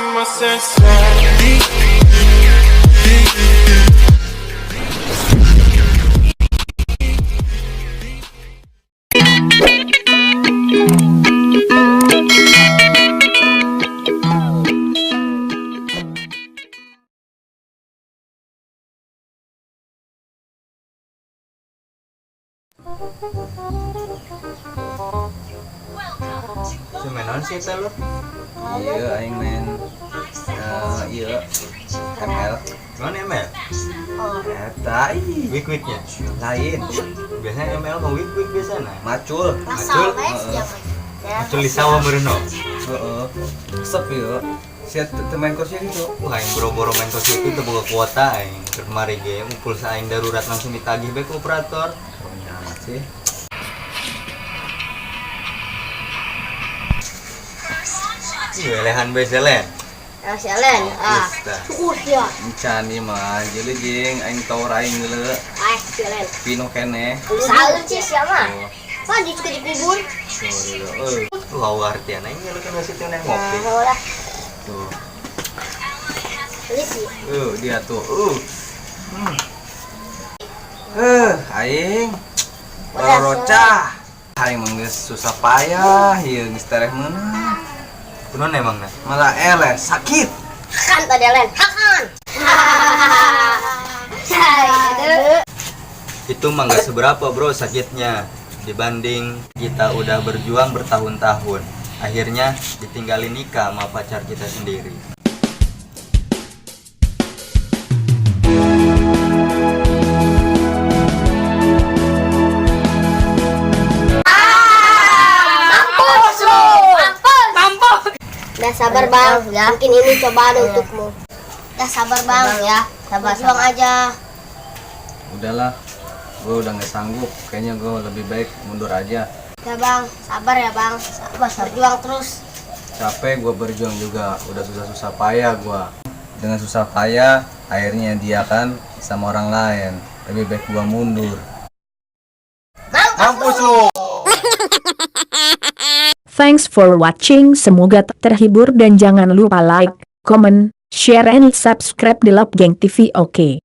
mama said sorry. Main naon sih eta lu? Iya, aing main iya ML. Mana ML? Eta wik-wiknya lain. Biasanya ML mah wik-wik biasana. Macul. Macul di sawah meureuno. Heeh. Sep ieu. Sia teu main kursi gitu. Lain boro-boro main kursi itu teu boga kuota aing. Keur mari ge pulsa aing darurat langsung ditagih bae ku operator. Oh nyaman sih. Iya, lehan beselen. Selen, cukup ya. Encan ieu mah, jadi jeung aing tawar aing geuleuh. Selen. Pino keneh. Saeun sih sia mah. Mah di kubur. Lu artian aing geuleuh kan situ neng ngopi. Ulah. Tuh. Ini sih. Dia tuh. Aing. Rocah. Aing mah geus susah payah, ieu geus tereh meunang. Kunaon emangna? Malah sakit. Kan tadi Len. Hakan. Itu mah nggak seberapa bro sakitnya dibanding kita udah berjuang bertahun-tahun akhirnya ditinggalin nikah sama pacar kita sendiri. Udah sabar bang, ya. Mungkin ini cobaan untukmu. Udah sabar bang, ya. Sabar aja. Udahlah, gue udah nggak sanggup. Kayaknya gue lebih baik mundur aja. Ya bang, sabar ya bang. Sabar. Berjuang terus. Capek gue berjuang juga. Udah susah-susah payah gue. Dengan susah payah, akhirnya dia kan sama orang lain. Lebih baik gue mundur. Mampus lu! Thanks for watching, semoga terhibur dan jangan lupa like, comment, share and subscribe di Love Gang TV, oke?